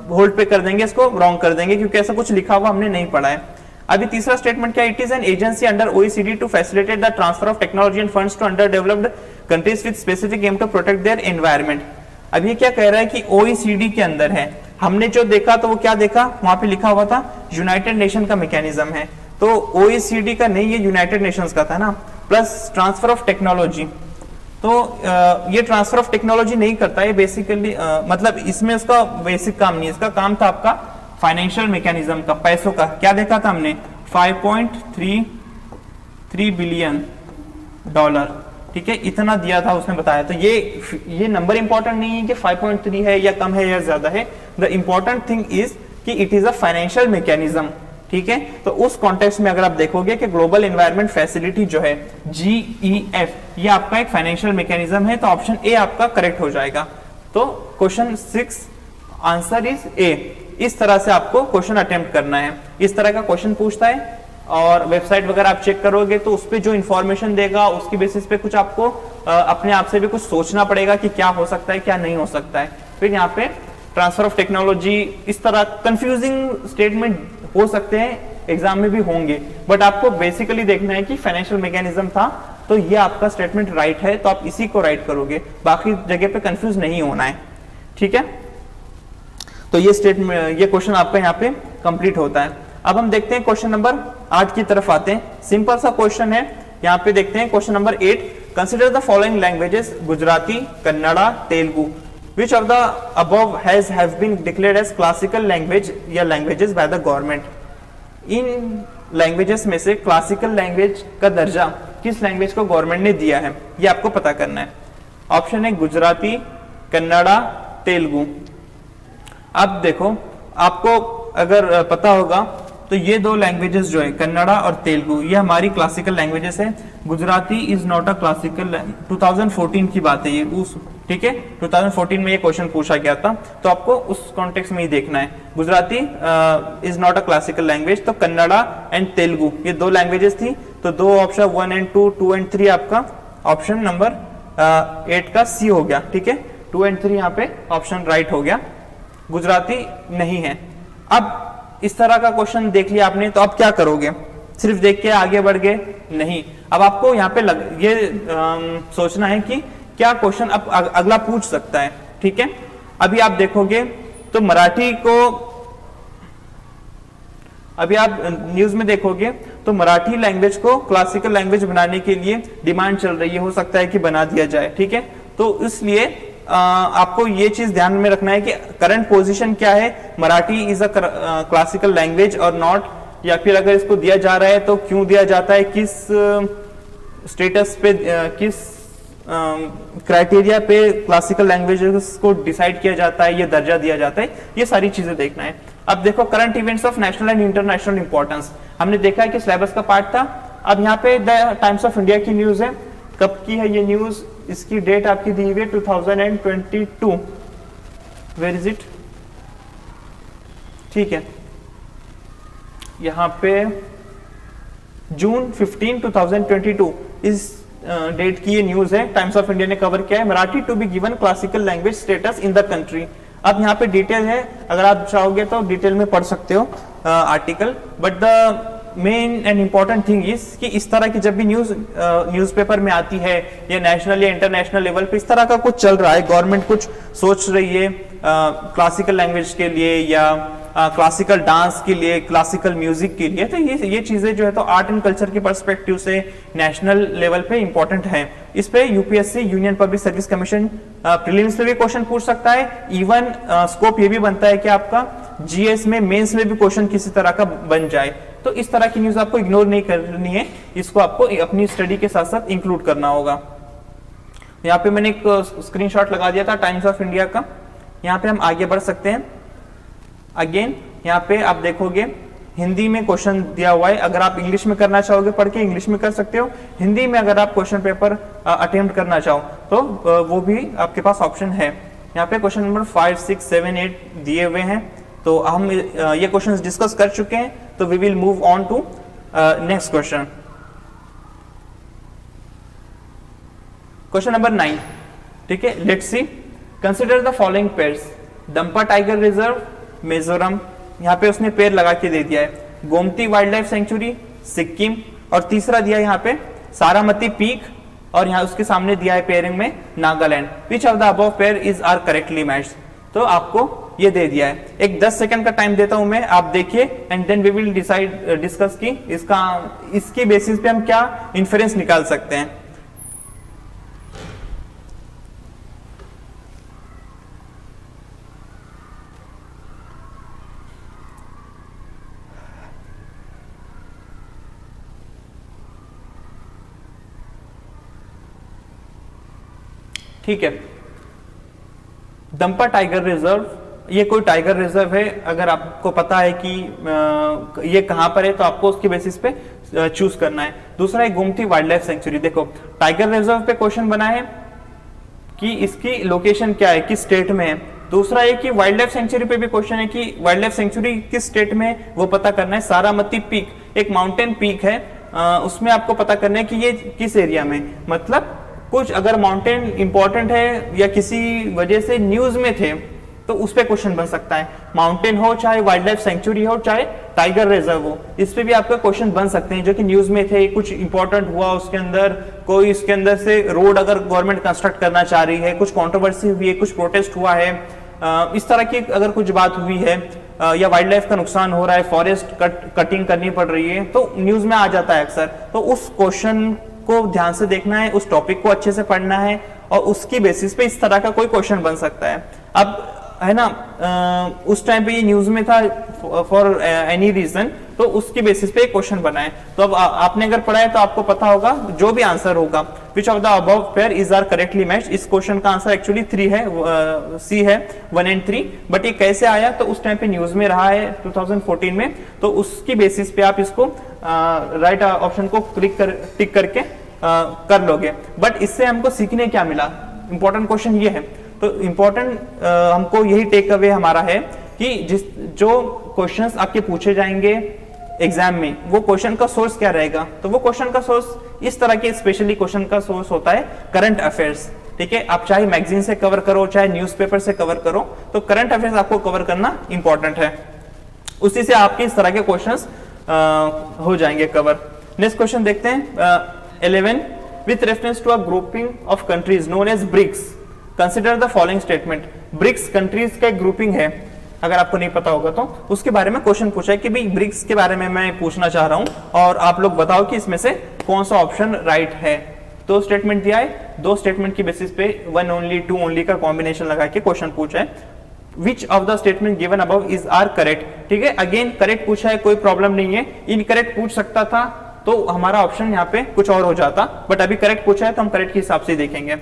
होल्ड पे कर देंगे, इसको रॉन्ग कर देंगे, क्योंकि ऐसा कुछ लिखा हुआ हमने नहीं पढ़ा है। अभी तीसरा स्टेटमेंट क्या, it is an agency under OECD to facilitate the transfer of technology and funds to underdeveloped countries with specific aim to protect their environment. अब ये क्या कह रहा है कि OECD के अंदर है। हमने जो देखा तो वो क्या देखा, वहां पे लिखा हुआ था यूनाइटेड नेशन का मैकेनिज्म है, तो OECD का नहीं, ये यूनाइटेड नेशंस का था ना। प्लस ट्रांसफर ऑफ टेक्नोलॉजी, तो ये ट्रांसफर ऑफ टेक्नोलॉजी नहीं करता है बेसिकली, मतलब इसमें उसका बेसिक काम नहीं है। इसका काम था आपका फाइनेंशियल मैकेनिज्म का, पैसों का। क्या देखा था हमने, $5.33 बिलियन, ठीक है, इतना दिया था उसने बताया। तो ये नंबर इंपॉर्टेंट नहीं है कि 5.3 है या कम है या ज्यादा है। द इंपॉर्टेंट थिंग इज कि it is a financial mechanism. ठीक है, तो उस कॉन्टेक्स्ट में अगर आप देखोगे कि ग्लोबल एनवायरनमेंट फैसिलिटी जो है GEF, ये आपका एक फाइनेंशियल मैकेनिज्म है, तो ऑप्शन ए आपका करेक्ट हो जाएगा। तो क्वेश्चन 6 आंसर इज ए। इस तरह से आपको क्वेश्चन अटेम्प्ट करना है। इस तरह का क्वेश्चन पूछता है और वेबसाइट वगैरह आप चेक करोगे तो उस पे जो इन्फॉर्मेशन देगा उसकी बेसिस पे कुछ आपको अपने आप से भी कुछ सोचना पड़ेगा कि क्या हो सकता है, क्या नहीं हो सकता है। फिर यहाँ पे ट्रांसफर ऑफ टेक्नोलॉजी, इस तरह कंफ्यूजिंग स्टेटमेंट हो सकते हैं, एग्जाम में भी होंगे, बट आपको बेसिकली देखना है कि फाइनेंशियल मैकेनिज्म था, तो ये आपका स्टेटमेंट राइट है, तो आप इसी को राइट करोगे, बाकी जगह पे कंफ्यूज नहीं होना है। ठीक है, तो ये स्टेटमेंट, ये क्वेश्चन आपका यहाँ पे कंप्लीट होता है। अब हम देखते हैं क्वेश्चन नंबर 8 की तरफ आते हैं। सिंपल सा क्वेश्चन है, यहाँ पे देखते हैं question number 8। Consider the following languages, Gujarati, Kannada, Telugu. Which of the above have been declared as classical language या languages by the government? In languages में से क्लासिकल लैंग्वेज का दर्जा किस लैंग्वेज को गवर्नमेंट ने दिया है, ये आपको पता करना है। ऑप्शन है गुजराती, कन्नड़ा, तेलुगु। अब देखो, आपको अगर पता होगा तो ये दो लैंग्वेजेस जो है कन्नड़ा और तेलुगु, ये हमारी क्लासिकल लैंग्वेजेस है। Gujarati is not a classical, 2014 की बात है ये, उस ठीक है 2014 में ये क्वेश्चन पूछा गया था, तो आपको उस कॉन्टेक्स्ट में ही देखना है। Gujarati is not a classical language, तो कन्नड़ा एंड तेलुगु ये दो लैंग्वेजेस थी, तो दो ऑप्शन 1 एंड 2, 2 एंड 3 आपका ऑप्शन नंबर 8 का सी हो गया। ठीक है, 2 एंड 3 यहाँ पे ऑप्शन राइट हो गया, गुजराती नहीं है। अब इस तरह का क्वेश्चन देख लिया आपने, तो अब क्या करोगे, सिर्फ देख के आगे बढ़ गए नहीं, अब आपको यहाँ पे ये सोचना है कि क्या क्वेश्चन अब अगला पूछ सकता है। ठीक है, अभी आप देखोगे तो मराठी को, अभी आप न्यूज में देखोगे तो मराठी लैंग्वेज को क्लासिकल लैंग्वेज बनाने के लिए डिमांड चल रही है, हो सकता है कि बना दिया जाए। ठीक है, तो इसलिए आपको ये चीज ध्यान में रखना है कि करंट पोजीशन क्या है, Marathi is a classical language और नॉट, या फिर अगर इसको दिया जा रहा है तो क्यों दिया जाता है, किस स्टेटस पे, किस क्राइटेरिया पे क्लासिकल लैंग्वेजेस को डिसाइड किया जाता है, ये दर्जा दिया जाता है, ये सारी चीजें देखना है। अब देखो current events of national and international importance, हमने देखा है कि सिलेबस का पार्ट था। अब यहाँ पे द टाइम्स ऑफ इंडिया की न्यूज है, कब की है ये न्यूज, इसकी डेट आपकी दी हुई है 2022, वेयर इज इट, ठीक है, यहाँ पे जून 15 2022 इस डेट की ये न्यूज है, टाइम्स ऑफ इंडिया ने कवर किया है। Marathi to be given classical language status in the country. अब यहाँ पे डिटेल है, अगर आप चाहोगे तो डिटेल में पढ़ सकते हो article, but the main and important thing is कि इस तरह की जब भी न्यूज़पेपर में आती है या नेशनल या इंटरनेशनल लेवल पे इस तरह का कुछ चल रहा है, गवर्नमेंट कुछ सोच रही है क्लासिकल लैंग्वेज के लिए या क्लासिकल डांस के लिए, क्लासिकल म्यूजिक के लिए, तो ये चीजें जो है तो आर्ट एंड कल्चर के पर्सपेक्टिव से नेशनल लेवल पे इंपॉर्टेंट है। इस पे UPSC union public service commission prelims में भी क्वेश्चन पूछ सकता है, इवन स्कोप ये भी बनता है कि आपका जीएस में, मेंस में भी क्वेश्चन किसी तरह का बन जाए। तो इस तरह की न्यूज आपको इग्नोर नहीं करनी है, इसको आपको अपनी स्टडी के साथ साथ इंक्लूड करना होगा। यहाँ पे मैंने एक स्क्रीनशॉट लगा दिया था टाइम्स ऑफ इंडिया का, यहाँ पे हम आगे बढ़ सकते हैं। अगेन यहाँ पे आप देखोगे हिंदी में क्वेश्चन दिया हुआ है, अगर आप इंग्लिश में करना चाहोगे पढ़ के इंग्लिश में कर सकते हो, हिंदी में अगर आप क्वेश्चन पेपर अटेम्प्ट करना चाहो तो वो भी आपके पास ऑप्शन है। यहाँ पे क्वेश्चन नंबर 5, 6, 7, 8 दिए हुए हैं, तो हम ये क्वेश्चंस डिस्कस कर चुके हैं, तो we will move on to next question. Question number 9, ठीक है, let's see, consider the following pairs, Dampa tiger reserve Mizoram, यहाँ पे उसने पेड़ लगा के दे दिया है, Gomti wildlife sanctuary Sikkim, और तीसरा दिया यहाँ पे सारामती पीक, और यहाँ उसके सामने दिया है पेयरिंग में Nagaland. Which of the above pair is are correctly matched, तो आपको ये दे दिया है। एक 10 सेकंड का टाइम देता हूं मैं, आप देखिए and then we will decide discuss की इसके बेसिस पे हम क्या इन्फरेंस निकाल सकते हैं। ठीक है, दंपा टाइगर रिजर्व, ये कोई टाइगर रिजर्व है, अगर आपको पता है कि ये कहां पर है तो आपको उसके बेसिस पे चूज करना है। दूसरा है गोमती वाइल्ड लाइफ सेंचुरी, देखो टाइगर रिजर्व पे क्वेश्चन बना है कि इसकी लोकेशन क्या है, किस स्टेट में है। दूसरा है कि वाइल्ड लाइफ सेंचुरी पे भी क्वेश्चन है कि वाइल्ड लाइफ सेंचुरी किस स्टेट में है, वो पता करना है। सारामती पीक एक माउंटेन पीक है, उसमें आपको पता करना है कि ये किस एरिया में, मतलब कुछ अगर माउंटेन इंपॉर्टेंट है या किसी वजह से न्यूज में थे तो उस पे क्वेश्चन बन सकता है। माउंटेन हो, चाहे वाइल्ड लाइफ सेंचुरी हो, चाहे टाइगर रिजर्व हो, इस पे भी आपके क्वेश्चन बन सकते हैं जो कि न्यूज में थे, कुछ इंपॉर्टेंट हुआ उसके अंदर, कोई इसके अंदर से रोड अगर गवर्नमेंट कंस्ट्रक्ट करना चाह रही है, कुछ कंट्रोवर्सी हुई है, कुछ प्रोटेस्ट हुआ है, इस तरह की अगर कुछ बात हुई है, या वाइल्ड लाइफ का नुकसान हो रहा है, फॉरेस्ट कटिंग करनी पड़ रही है, तो न्यूज में आ जाता है अक्सर। तो उस क्वेश्चन को ध्यान से देखना है, उस टॉपिक को अच्छे से पढ़ना है, और उसकी बेसिस पे इस तरह का कोई क्वेश्चन बन सकता है। अब है ना, उस टाइम पे ये न्यूज में था फॉर एनी रीजन, तो उसकी बेसिस पे क्वेश्चन बना है। तो अब आपने अगर पढ़ा है तो आपको पता होगा जो भी आंसर होगा, which of the above pair is are correctly matched. इस क्वेश्चन का आंसर एक्चुअली 3 है, सी है 1 and 3, बट ये कैसे आया, तो उस टाइम पे न्यूज में रहा है 2014 में, तो उसकी बेसिस पे आप इसको राइट ऑप्शन को टिक करके कर लोगे। बट इससे हमको सीखने क्या मिला, इंपॉर्टेंट क्वेश्चन ये है। तो इंपॉर्टेंट हमको यही टेक अवे हमारा है कि जो क्वेश्चंस आपके पूछे जाएंगे एग्जाम में, वो क्वेश्चन का सोर्स क्या रहेगा, तो वो क्वेश्चन का सोर्स इस तरह के स्पेशली क्वेश्चन का सोर्स होता है करंट अफेयर्स। ठीक है, आप चाहे मैगजीन से कवर करो, चाहे न्यूज़पेपर से कवर करो, तो करंट अफेयर्स आपको कवर करना इंपॉर्टेंट है, उसी से आपके इस तरह के क्वेश्चंस हो जाएंगे कवर। नेक्स्ट क्वेश्चन देखते हैं 11, with reference to a grouping of countries known as BRICS, consider the following statement. BRICS countries का ग्रुपिंग है, अगर आपको नहीं पता होगा तो उसके बारे में क्वेश्चन पूछा है कि भाई ब्रिक्स के बारे में मैं पूछना चाह रहा हूं और आप लोग बताओ कि इसमें से कौन सा ऑप्शन राइट है। दो स्टेटमेंट दिया है, दो स्टेटमेंट की बेसिस पे 1 only 2 only का कॉम्बिनेशन लगा के क्वेश्चन पूछा है। Which of the statement given above is are correct. ठीक है, अगेन करेक्ट पूछा है, कोई प्रॉब्लम नहीं है। इनकरेक्ट पूछ सकता था तो हमारा ऑप्शन यहाँ पे कुछ और हो जाता, बट अभी करेक्ट पूछा है तो हम करेक्ट के हिसाब से देखेंगे।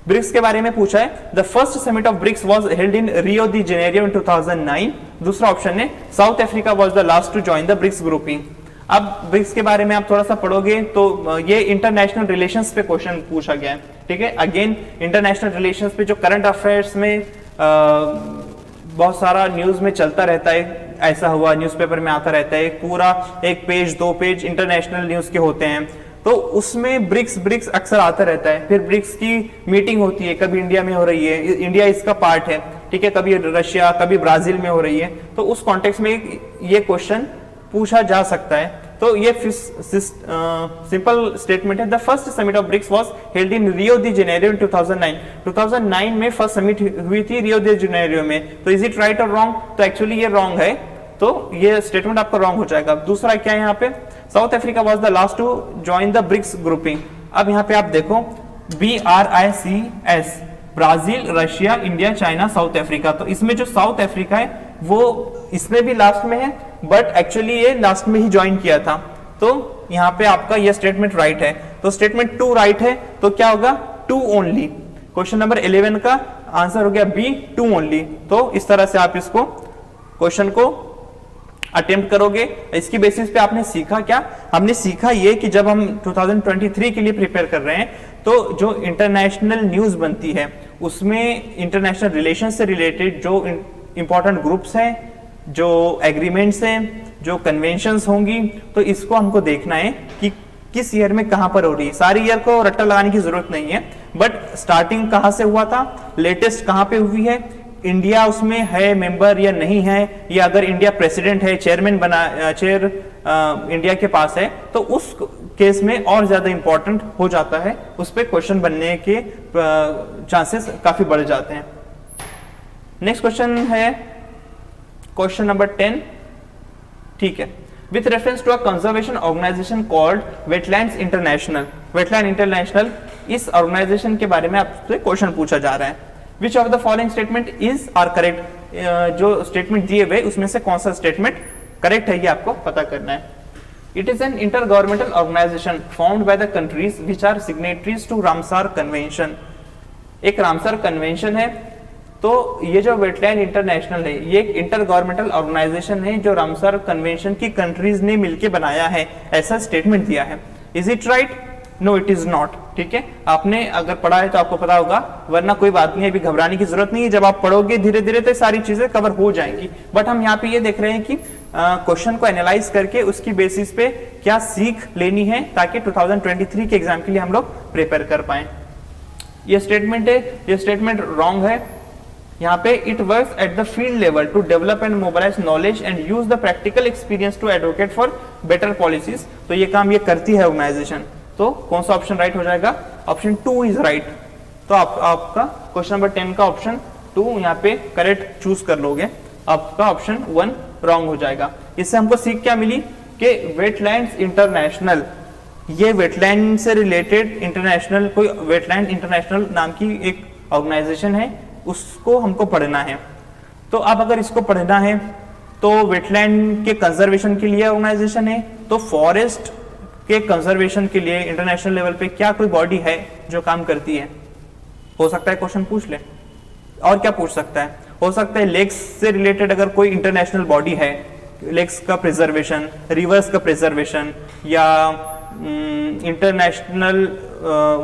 ब्रिक्स के बारे में पूछा है, the first summit of BRICS was held in Rio de Janeiro in 2009 दूसरा ऑप्शन है South Africa was the last to join the BRICS grouping. अब ब्रिक्स के बारे में आप थोड़ा सा पढ़ोगे तो ये इंटरनेशनल रिलेशंस पे क्वेश्चन पूछा गया है, ठीक है। अगेन इंटरनेशनल रिलेशंस पे जो करंट अफेयर्स में बहुत सारा न्यूज में चलता रहता है, ऐसा हुआ न्यूज़पेपर में आता रहता है, पूरा 1 पेज 2 पेज इंटरनेशनल न्यूज के होते हैं, तो उसमें ब्रिक्स अक्सर आता रहता है। फिर ब्रिक्स की मीटिंग होती है, कभी इंडिया में हो रही है, इंडिया इसका पार्ट है, ठीक है, कभी रशिया कभी ब्राजील में हो रही है, तो उस कॉन्टेक्स्ट में ये क्वेश्चन पूछा जा सकता है। तो ये सिंपल स्टेटमेंट है, the first summit of BRICS was held in Rio de Janeiro in 2009। 2009 में फर्स्ट समिट हुई थी रियो दी जेनेरियो में। तो इज इट राइट और रॉन्ग? तो एक्चुअली ये रॉन्ग है, तो ये स्टेटमेंट आपका रॉन्ग हो जाएगा। दूसरा क्या है यहाँ पे, South Africa was the last to join the BRICS grouping. अब यहाँ पे आप देखो BRICS, Brazil, Russia, India, China, South Africa. तो इसमें जो साउथ अफ्रीका है वो इसमें भी लास्ट में है, बट एक्चुअली ये लास्ट में ही ज्वाइन किया था। तो यहाँ पे आपका ये स्टेटमेंट राइट है, तो स्टेटमेंट 2 राइट है, तो क्या होगा 2 ओनली। क्वेश्चन नंबर 11 का आंसर हो गया B 2 ओनली। तो इस तरह से आप इसको क्वेश्चन को अटेम्प्ट करोगे। इसकी बेसिस पे आपने सीखा क्या? हमने सीखा ये कि जब हम 2023 के लिए प्रिपेयर कर रहे हैं तो जो इंटरनेशनल न्यूज बनती है उसमें इंटरनेशनल रिलेशन से रिलेटेड जो इंपॉर्टेंट ग्रुप्स हैं, जो एग्रीमेंट्स हैं, जो कन्वेंशंस होंगी, तो इसको हमको देखना है कि किस ईयर में कहां पर हो रही है। सारी ईयर को रट्टा लगाने की जरूरत नहीं है, बट स्टार्टिंग कहां से हुआ था, लेटेस्ट कहां पे हुई है, इंडिया उसमें है मेंबर या नहीं है, या अगर इंडिया प्रेसिडेंट है, चेयरमैन बना, चेयर इंडिया के पास है, तो उस केस में और ज्यादा इंपॉर्टेंट हो जाता है, उस पर क्वेश्चन बनने के चांसेस काफी बढ़ जाते हैं। नेक्स्ट क्वेश्चन है क्वेश्चन नंबर 10, ठीक है। With reference to a conservation organisation called wetlands international. Wetland international, इस ऑर्गेनाइजेशन के बारे में आपसे क्वेश्चन पूछा जा रहा है। Which of the following statement is are correct. जो स्टेटमेंट दिए हुए उसमें से कौन सा स्टेटमेंट करेक्ट है ये आपको पता करना है। It is an intergovernmental organisation formed by the countries which are signatories to Ramsar convention. एक रामसार कन्वेंशन है, तो ये जो वेटलैंड इंटरनेशनल है ये एक इंटर गवर्नमेंटल ऑर्गेनाइजेशन है जो रामसार कन्वेंशन की कंट्रीज ने मिलकर बनाया है, ऐसा स्टेटमेंट दिया है। Is it right? No it is not, ठीक है। आपने अगर पढ़ा है तो आपको पता होगा, वरना कोई बात नहीं है, अभी घबराने की जरूरत नहीं है। जब आप पढ़ोगे धीरे धीरे तो सारी चीजें कवर हो जाएंगी। बट हम यहाँ पे ये देख रहे हैं कि क्वेश्चन को एनालाइज करके उसकी बेसिस पे क्या सीख लेनी है, ताकि 2023 के एग्जाम के लिए हम लोग प्रिपेयर कर पाए। ये स्टेटमेंट है, ये स्टेटमेंट रॉन्ग है। यहाँ पे it works at the field level to develop and mobilise knowledge and use the practical experience to advocate for better policies. तो ये काम ये करती है ऑर्गेनाइजेशन। तो कौन सा ऑप्शन राइट हो जाएगा? Option 2 is right. तो आपका क्वेश्चन नंबर 10 का ऑप्शन 2 यहाँ पे करेक्ट चूज कर लोगे, आपका ऑप्शन 1 रॉन्ग हो जाएगा। इससे हमको सीख क्या मिली कि वेटलैंड्स इंटरनेशनल, ये वेटलैंड से रिलेटेड इंटरनेशनल, कोई वेटलैंड इंटरनेशनल नाम की एक ऑर्गेनाइजेशन है, उसको हमको पढ़ना है। तो अब अगर इसको पढ़ना है तो वेटलैंड के कंजर्वेशन के लिए ऑर्गेनाइजेशन है, तो फॉरेस्ट के कंजर्वेशन के लिए इंटरनेशनल लेवल पे क्या कोई बॉडी है जो काम करती है? हो सकता है क्वेश्चन पूछ ले। और क्या पूछ सकता है? हो सकता है लेक्स से रिलेटेड अगर कोई इंटरनेशनल बॉडी है, लेक्स का प्रिजर्वेशन, रिवर्स का प्रिजर्वेशन, या इंटरनेशनल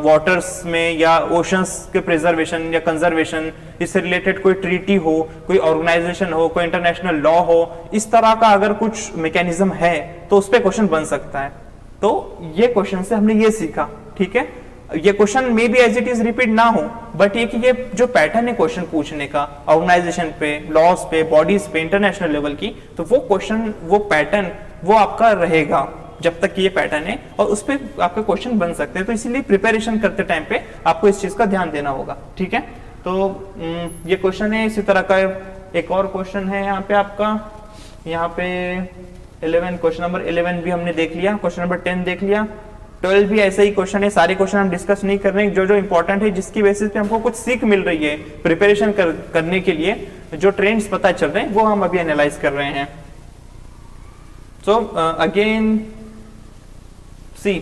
वाटर्स में या ओशंस के प्रिजर्वेशन या कंजर्वेशन, इससे रिलेटेड कोई ट्रीटी हो, कोई ऑर्गेनाइजेशन हो, कोई इंटरनेशनल लॉ हो, इस तरह का अगर कुछ मैकेनिज्म है तो उस पर क्वेश्चन बन सकता है। तो ये क्वेश्चन से हमने ये सीखा, ठीक है। ये question may be as it is repeat ना हो, बट ये कि ये जो पैटर्न है क्वेश्चन पूछने का ऑर्गेनाइजेशन पे, लॉज पे, बॉडीज पे, इंटरनेशनल लेवल की, तो वो क्वेश्चन, वो पैटर्न वो आपका रहेगा जब तक ये पैटर्न है, और उस पर आपके क्वेश्चन बन सकते हैं। तो इसीलिए प्रिपरेशन करते टाइम पे आपको इस चीज का ध्यान देना होगा, ठीक है। तो ये क्वेश्चन है। इसी तरह का एक और क्वेश्चन है यहाँ पे आपका, यहाँ पे 11, क्वेश्चन नंबर 11 भी हमने देख लिया, क्वेश्चन नंबर 10 देख लिया, 12 भी ऐसा ही क्वेश्चन है। सारे क्वेश्चन हम डिस्कस नहीं कर रहे हैं, जो जो इंपॉर्टेंट है, जिसकी बेसिस पे हमको कुछ सीख मिल रही है प्रिपरेशन करने के लिए, जो ट्रेंड्स पता चल रहे हैं वो हम अभी एनालाइज कर रहे हैं। So again see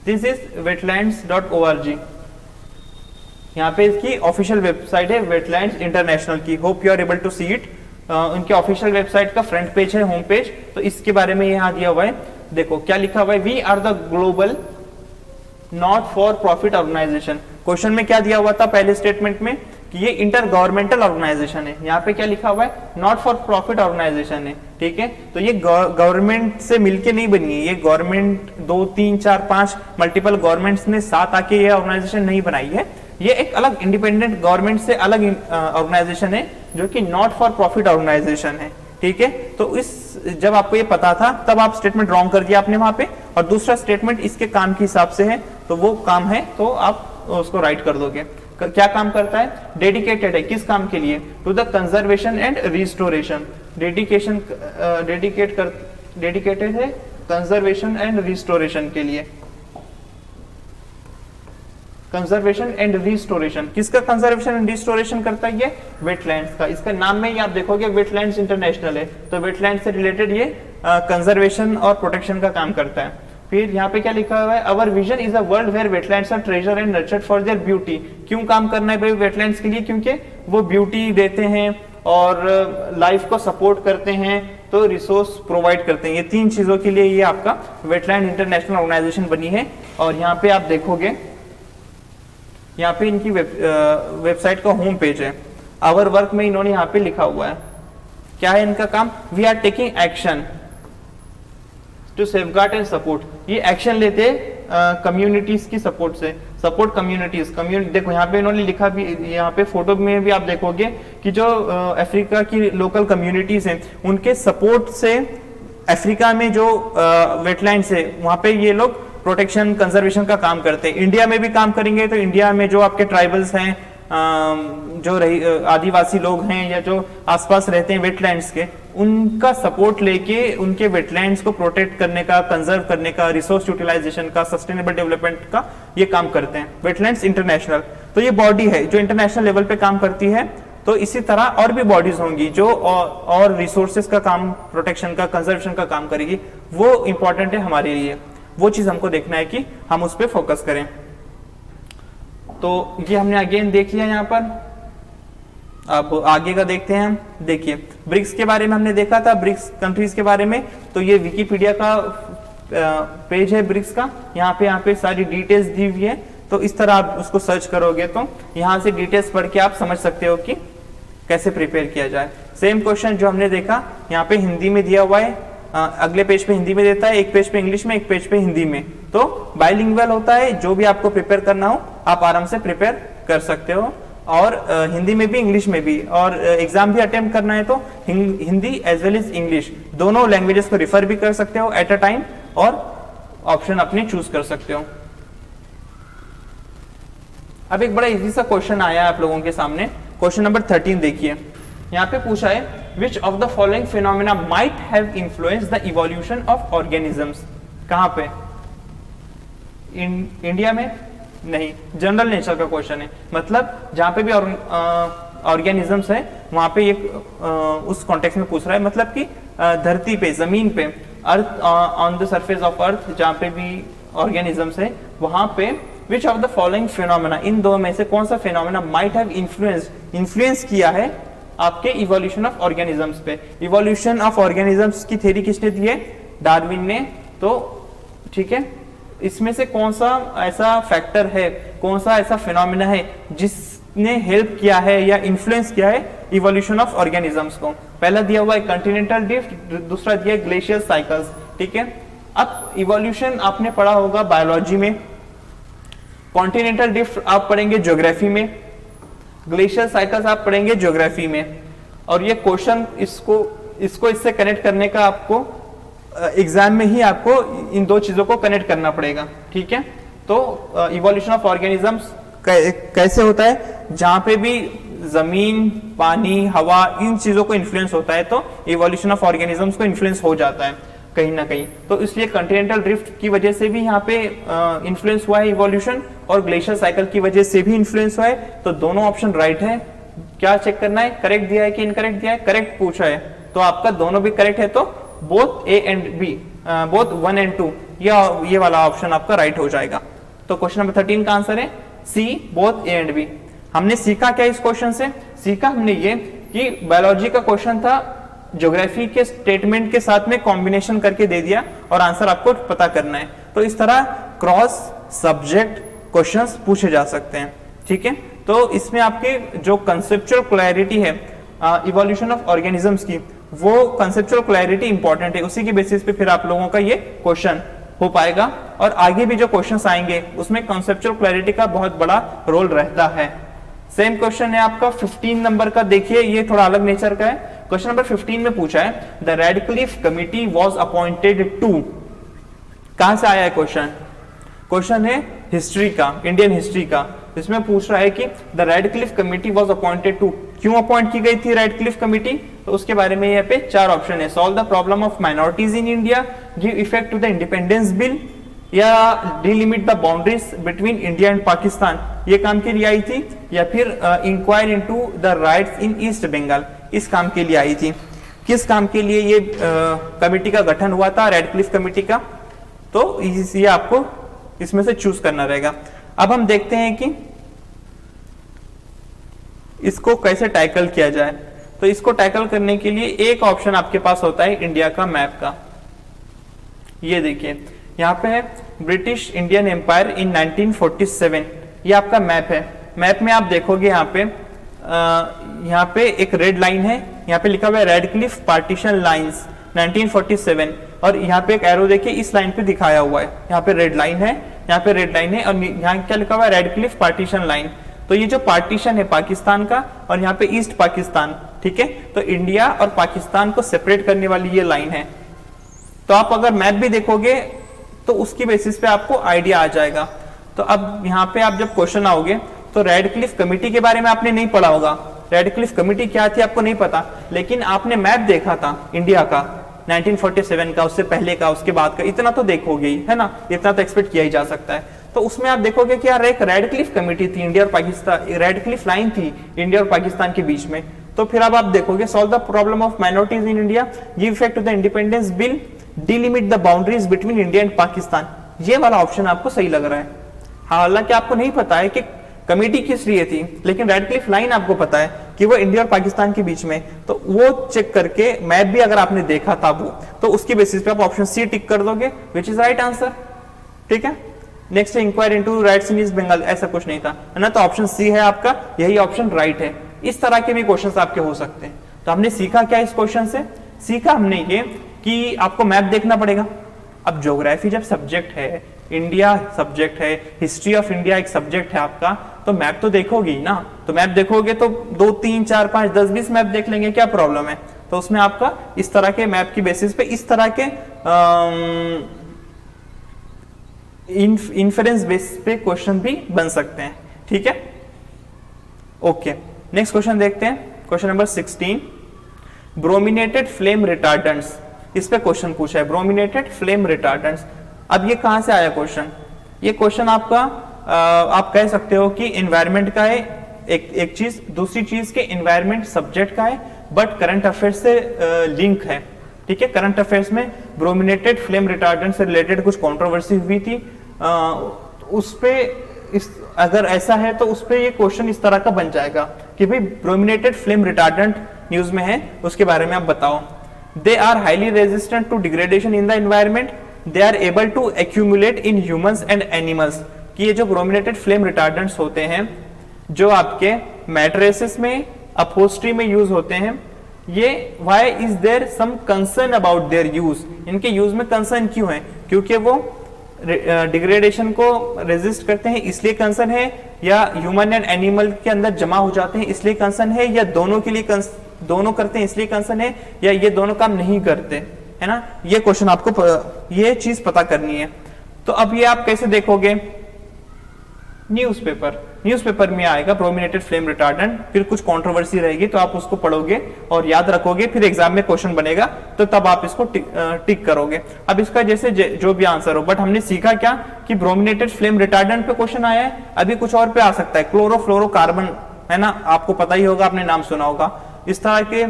this is wetlands.org। यहाँ पे इसकी ऑफिशियल वेबसाइट है वेटलैंड्स इंटरनेशनल की। Hope you are able to see it. उनके ऑफिशियल वेबसाइट का फ्रंट पेज है, होम पेज। तो इसके बारे में यहाँ दिया हुआ है, देखो क्या लिखा हुआ है, we are the global not for profit organisation. Question में क्या दिया हुआ था पहले स्टेटमेंट में कि ये इंटर गवर्नमेंटल ऑर्गेनाइजेशन है, यहाँ पे क्या लिखा हुआ है, नॉट फॉर प्रॉफिट ऑर्गेनाइजेशन है, ठीक है। तो ये गवर्नमेंट से मिलके नहीं बनी है, ये गवर्नमेंट 2 3 4 5 मल्टीपल गवर्नमेंट्स ने साथ आके ये ऑर्गेनाइजेशन नहीं बनाई है, ये एक अलग इंडिपेंडेंट गवर्नमेंट से अलग ऑर्गेनाइजेशन है जो कि नॉट फॉर प्रॉफिट ऑर्गेनाइजेशन है, ठीक है। तो इस जब आपको ये पता था तब आप स्टेटमेंट रॉन्ग कर दिया आपने वहां पे, और दूसरा स्टेटमेंट इसके काम के हिसाब से है, तो वो काम है तो आप उसको राइट कर दोगे। क्या काम करता है, डेडिकेटेड है, किस काम के लिए, to the conservation and restoration, dedicated है कंजर्वेशन एंड रिस्टोरेशन के लिए। कंजर्वेशन एंड रिस्टोरेशन, किसका कंजर्वेशन एंड रिस्टोरेशन करता है, ये वेटलैंड्स का। इसका नाम में ही आप देखोगे वेटलैंड्स इंटरनेशनल है, तो वेटलैंड से रिलेटेड ये कंजर्वेशन और प्रोटेक्शन का काम करता है। फिर यहाँ पे क्या लिखा हुआ है, our vision is a world where wetlands are treasure and nurtured for their beauty. क्यों काम करना है भाई वेटलैंड्स के लिए, क्योंकि वो ब्यूटी देते हैं और लाइफ को सपोर्ट करते हैं, तो रिसोर्स प्रोवाइड करते हैं। ये 3 चीजों के लिए ये आपका वेटलैंड इंटरनेशनल ऑर्गेनाइजेशन बनी है। और यहाँ पे आप देखोगे, यहाँ पे इनकी वेबसाइट का होम पेज है, आवर वर्क में इन्होंने यहाँ पे लिखा हुआ है, क्या है इनका काम, we are taking action to safeguard and support. ये एक्शन लेते कम्युनिटीज की सपोर्ट से, सपोर्ट कम्युनिटीज। देखो यहाँ पे इन्होंने लिखा भी, यहाँ पे फोटो में भी आप देखोगे कि जो अफ्रीका की लोकल कम्युनिटीज हैं उनके सपोर्ट से अफ्रीका में जो वेटलैंड्स है वहां पे ये लोग प्रोटेक्शन कंजर्वेशन का काम करते हैं। इंडिया में भी काम करेंगे तो इंडिया में जो आपके ट्राइबल्स हैं, जो आदिवासी लोग हैं या जो आसपास रहते हैं वेटलैंड्स के, उनका सपोर्ट लेके उनके वेटलैंड्स को प्रोटेक्ट करने का, कंजर्व करने का, रिसोर्स यूटिलाइजेशन का, सस्टेनेबल डेवलपमेंट का ये काम करते हैं वेटलैंड्स इंटरनेशनल। तो ये बॉडी है जो इंटरनेशनल लेवल पे काम करती है। तो इसी तरह और भी बॉडीज होंगी जो और रिसोर्सेज का काम, प्रोटेक्शन का, कंजर्वेशन का काम करेगी। वो इंपॉर्टेंट है हमारे लिए, वो चीज हमको देखना है कि हम उस पर फोकस करें। तो ये हमने अगेन देख लिया यहाँ पर। अब आगे का देखते हैं हम। देखिए ब्रिक्स के बारे में हमने देखा था, ब्रिक्स कंट्रीज के बारे में। तो ये विकिपीडिया का पेज है ब्रिक्स का, यहाँ पे सारी डिटेल्स दी हुई है। तो इस तरह आप उसको सर्च करोगे तो यहाँ से डिटेल्स पढ़ के आप समझ सकते हो कि कैसे प्रिपेयर किया जाए। सेम क्वेश्चन जो हमने देखा यहाँ पे हिंदी में दिया हुआ है, अगले पेज पे हिंदी में देता है, एक पेज पे इंग्लिश में, एक पेज पे हिंदी में। तो बाइलिंगुअल होता है, जो भी आपको प्रिपेयर करना हो आप आराम से प्रिपेयर कर सकते हो, और हिंदी में भी इंग्लिश में भी। और एग्जाम भी अटेम्प्ट करना है तो Hindi as well as English दोनों लैंग्वेजेस को रिफर भी कर सकते हो एट अ टाइम, और ऑप्शन अपने चूज कर सकते हो। अब एक बड़ा इजी सा क्वेश्चन आया आप लोगों के सामने, क्वेश्चन नंबर 13 देखिए। यहाँ पे पूछा है Which of the following phenomena might have influenced the evolution of organisms? कहाँ पे? इंडिया में नहीं, जनरल नेचर का क्वेश्चन है। मतलब जहाँ पे भी ऑर्गेनिजम्स है वहां पे एक उस कॉन्टेक्स्ट में पूछ रहा है, मतलब कि धरती पे, जमीन पे, earth, on the surface of earth, जहाँ पे भी ऑर्गेनिजम्स है वहां पे which of the following phenomena, इन दो में से कौन सा फिनोमेना माइट हैव इन्फ्लुएंस किया है आपके इवोल्यूशन ऑफ ऑर्गेनिजम्स पे। इवोल्यूशन ऑफ ऑर्गेनिजम्स की थ्योरी किसने दी है? डार्विन ने। तो ठीक है, इसमें से कौन सा ऐसा फैक्टर है, कौन सा ऐसा फिनोमेना है जिसने हेल्प किया है या इन्फ्लुएंस किया है इवोल्यूशन ऑफ ऑर्गेनिजम्स को? पहला दिया हुआ है कॉन्टिनेंटल ड्रिफ्ट, दूसरा दिया है ग्लेशियर साइकिल्स। ठीक है, अब इवोल्यूशन आपने पढ़ा होगा बायोलॉजी में, कॉन्टिनेंटल ड्रिफ्ट आप पढ़ेंगे ज्योग्राफी में, ग्लेशियर साइकिल्स आप पढ़ेंगे ज्योग्राफी में। और ये क्वेश्चन इसको इससे कनेक्ट करने का आपको एग्जाम में ही आपको इन दो चीजों को कनेक्ट करना पड़ेगा। ठीक है, तो इवोल्यूशन ऑफ ऑर्गेनिजम्स कैसे होता है? जहां पे भी जमीन, पानी, हवा, इन चीजों को इन्फ्लुएंस होता है तो इवोल्यूशन ऑफ ऑर्गेनिजम्स को इन्फ्लुएंस हो जाता है कहीं ना कहीं। तो इसलिए कॉन्टिनेंटल ड्रिफ्ट की वजह से भी यहाँ पे इन्फ्लुएंस हुआ है इवोल्यूशन, और ग्लेशियर साइकिल की वजह से भी इन्फ्लुएंस हुआ है। तो दोनों ऑप्शन राइट है। क्या चेक करना है, करेक्ट दिया है कि इनकरेक्ट दिया है? करेक्ट पूछा है तो आपका दोनों भी करेक्ट है, तो both A and B, both 1 and 2, ये वाला ऑप्शन आपका राइट हो जाएगा। तो क्वेश्चन नंबर 13 का आंसर है सी, बोथ ए एंड बी। हमने सीखा क्या इस क्वेश्चन से? सीखा हमने ये कि बायोलॉजी का क्वेश्चन था, ज्योग्राफी के स्टेटमेंट के साथ में कॉम्बिनेशन करके दे दिया और आंसर आपको पता करना है। तो इस तरह क्रॉस सब्जेक्ट क्वेश्चंस पूछे जा सकते हैं, ठीक है। तो इसमें आपके जो कंसेप्चुअल क्लैरिटी है इवोल्यूशन ऑफ ऑर्गेनिजम्स की, वो कंसेप्चुअल क्लैरिटी इंपॉर्टेंट है, उसी के बेसिस पे फिर आप लोगों का ये क्वेश्चन हो पाएगा। और आगे भी जो क्वेश्चंस आएंगे उसमें कंसेप्चुअल क्लैरिटी का बहुत बड़ा रोल रहता है। सेम क्वेश्चन है आपका 15 नंबर का, देखिए ये थोड़ा अलग नेचर का है। क्वेश्चन नंबर 15 में पूछा है the Radcliffe committee was appointed to, कहां से आया है क्वेश्चन? क्वेश्चन है हिस्ट्री का, इंडियन हिस्ट्री का। इसमें पूछ रहा है कि the Radcliffe committee was appointed to, क्यों अपॉइंट की गई थी रेडक्लिफ कमिटी? तो उसके बारे में यहाँ पे 4 ऑप्शन है। Solve the problem of minorities in India, give effect to the independence bill, या delimit the boundaries between India and Pakistan, ये काम के लिए आई थी, या फिर inquire into the rights in East Bengal, इस काम के लिए आई थी। किस काम के लिए ये कमेटी का गठन हुआ था, रेडक्लिफ कमेटी का? तो ये आपको इसमें से चूज करना रहेगा। अब हम देखते हैं कि इसको कैसे टैकल किया जाए। तो इसको टैकल करने के लिए एक ऑप्शन आपके पास होता है इंडिया का मैप का। ये देखिए यहाँ पे है ब्रिटिश इंडियन एम्पायर इन 1947, ये आपका मैप है। मैप में आप देखोगे यहाँ पे एक रेड लाइन है, यहाँ पे लिखा हुआ है रेडक्लिफ पार्टीशन लाइंस 1947, और यहाँ पे एक एरो देखिए इस लाइन पे दिखाया हुआ है, यहाँ पे रेड लाइन है, यहाँ पे रेड लाइन है, और यहाँ क्या लिखा हुआ है रेडक्लिफ पार्टीशन लाइन। तो ये जो पार्टीशन है पाकिस्तान का, और यहाँ पे ईस्ट पाकिस्तान, ठीक है। तो इंडिया और पाकिस्तान को सेपरेट करने वाली ये लाइन है। तो आप अगर मैप भी देखोगे तो उसकी बेसिस पे आपको आइडिया आ जाएगा। तो अब यहाँ पे आप जब क्वेश्चन आओगे तो रेडक्लिफ कमेटी के बारे में आपने नहीं पढ़ा होगा, रेडक्लिफ कमेटी क्या थी आपको नहीं पता, लेकिन आपने मैप देखा था इंडिया का 1947 का, उससे पहले का, उसके बाद का, इतना तो देखोगे ही, है ना, इतना तो एक्सपेक्ट किया ही जा सकता है। तो उसमें आप देखोगे कि यार एक रेडक्लिफ कमेटी थी इंडिया और पाकिस्तान, रेडक्लिफ लाइन थी इंडिया और पाकिस्तान के बीच में। तो फिर अब आप देखोगे solve the problem of minorities in India, give effect to the independence bill, delimit the boundaries between India and Pakistan, ये वाला ऑप्शन आपको सही लग रहा है। हालांकि आपको नहीं पता है कि कमेटी किस लिए थी, लेकिन रेडक्लिफ लाइन आपको पता है कि वो इंडिया और पाकिस्तान के बीच में, तो वो चेक करके मैप भी अगर आपने देखा था वो, तो उसकी बेसिस पे आप ऑप्शन सी टिक कर दोगे, विच इज राइट आंसर, ठीक है। Next inquiry into rights in East Bengal, ऐसा कुछ नहीं था, है ना, तो ऑप्शन सी है आपका, यही ऑप्शन राइट है। इस तरह के भी क्वेश्चंस आपके हो सकते हैं। तो हमने सीखा क्या इस क्वेश्चन से? सीखा हमने ये कि आपको मैप देखना पड़ेगा। अब ज्योग्राफी जब सब्जेक्ट है, इंडिया सब्जेक्ट है, हिस्ट्री ऑफ इंडिया एक सब्जेक्ट है आपका, तो मैप तो देखोगे ही ना। तो मैप देखोगे तो 2, 3, 4, 5, 10, 20 मैप देख लेंगे, क्या प्रॉब्लम है? तो उसमें आपका इस तरह के मैप की बेसिस पे इस तरह के इन्फरेंस बेस पे क्वेश्चन भी बन सकते हैं, ठीक है। ओके, नेक्स्ट क्वेश्चन देखते हैं, question number 16, brominated flame retardants, इस पे क्वेश्चन पूछा है, ब्रोमिनेटेड फ्लेम रिटार्डेंट्स। अब ये कहां से आया क्वेश्चन? ये क्वेश्चन आपका आप कह सकते हो कि एनवायरनमेंट का है, एक चीज, दूसरी चीज के एनवायरनमेंट सब्जेक्ट का है, बट करंट अफेयर्स से लिंक है, ठीक है। करंट अफेयर्स में ब्रोमिनेटेड फ्लेम रिटार्डेंट से रिलेटेड कुछ कंट्रोवर्सी हुई थी, उस पे अगर ऐसा है तो उस पे ये क्वेश्चन इस तरह का बन जाएगा कि भाई ब्रोमिनेटेड फ्लेम रिटार्डेंट न्यूज में है, उसके बारे में आप बताओ। They are highly resistant to degradation in the environment, they are able to accumulate in humans and animals. कि ये जो ब्रोमिनेटेड फ्लेम रिटार्डेंट्स होते हैं जो आपके मैट्रेसेस में, अपहोस्ट्री में यूज होते हैं, ये why is there some concern about their use, इनके यूज में कंसर्न क्यों है? क्योंकि वो डिग्रेडेशन को रेजिस्ट करते हैं इसलिए कंसर्न है, या ह्यूमन एंड एनिमल के अंदर जमा हो जाते हैं इसलिए कंसर्न है, या दोनों के लिए दोनों करते हैं इसलिए कंसर्न है, या ये दोनों काम नहीं करते, है ना। ये क्वेश्चन आपको ये चीज पता करनी है। तो अब ये आप कैसे देखोगे? न्यूज़पेपर में आएगा ब्रोमिनेटेड फ्लेम रिटार्डेंट, फिर कुछ कंट्रोवर्सी रहेगी तो आप उसको पढ़ोगे और याद रखोगे, फिर एग्जाम में क्वेश्चन बनेगा तो तब आप इसको टिक करोगे। अब इसका जैसे जो भी आंसर हो, बट हमने सीखा क्या कि ब्रोमिनेटेड फ्लेम रिटार्डेंट पे क्वेश्चन आया है, अभी कुछ और पे आ सकता है, क्लोरोफ्लोरोकार्बन, है ना, आपको पता ही होगा, आपने नाम सुना होगा। इस तरह के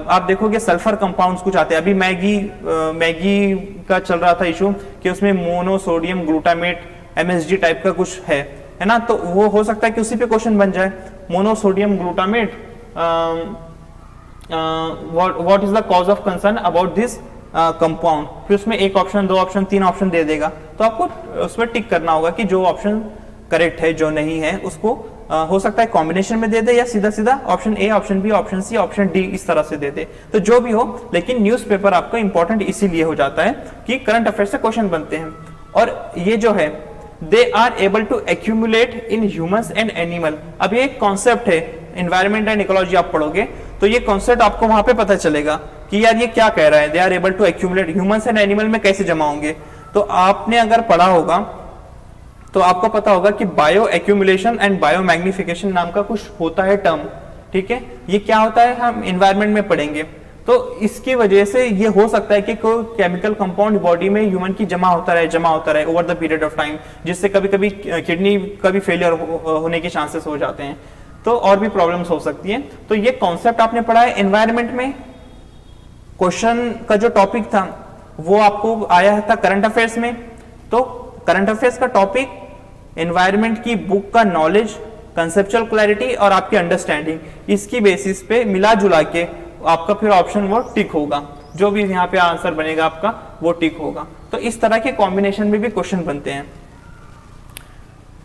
आप देखोगे सल्फर कंपाउंड्स कुछ आते हैं। अभी मैगी का चल रहा था इशू कि उसमें मोनोसोडियम ग्लूटामेट MSG टाइप का कुछ है ना, तो वो हो सकता है कि उसी पे क्वेश्चन बन जाए। Monosodium glutamate what is the cause of concern about this compound, फिर उसमें एक ऑप्शन, दो ऑप्शन, तीन ऑप्शन दे देगा, तो आपको उसमें टिक करना होगा कि जो ऑप्शन करेक्ट है, जो नहीं है उसको हो सकता है कॉम्बिनेशन में दे दे या सीधा सीधा option A, option B, option C, option D इस तरह से दे दे, तो जो भी हो, लेकिन न्यूज़पेपर आपका इंपॉर्टेंट इसीलिए हो जाता है कि करंट अफेयर से क्वेश्चन बनते हैं। और ये जो है they are able to accumulate in humans and animal, अब ये एक कॉन्सेप्ट है, एनवायरमेंट एंड इकोलॉजी आप पढ़ोगे तो ये कॉन्सेप्ट आपको वहां पे पता चलेगा कि यार ये क्या कह रहा है, they are able to accumulate humans and animal में कैसे जमा होंगे। तो आपने अगर पढ़ा होगा तो आपको पता होगा कि bio accumulation and bio magnification नाम का कुछ होता है टर्म, ठीक है, ये क्या होता है हम एनवायरमेंट में पढ़ेंगे। तो इसकी वजह से ये हो सकता है कि कोई केमिकल कंपाउंड बॉडी में ह्यूमन की जमा होता रहे over the period of time, जिससे कभी कभी किडनी का भी फेलियर होने के चांसेस हो जाते हैं, तो और भी प्रॉब्लम्स हो सकती हैं। तो ये कॉन्सेप्ट आपने पढ़ा है एनवायरमेंट में। क्वेश्चन का जो टॉपिक था वो आपको आया था करंट अफेयर्स में, तो करंट अफेयर्स का टॉपिक एनवायरमेंट की बुक का नॉलेज, कंसेप्चुअल क्लैरिटी और आपकी अंडरस्टैंडिंग, इसकी बेसिस पे मिला जुला के आपका फिर ऑप्शन वो टिक होगा, जो भी यहाँ पे आंसर बनेगा आपका वो टिक होगा। तो इस तरह के कॉम्बिनेशन में भी क्वेश्चन बनते हैं।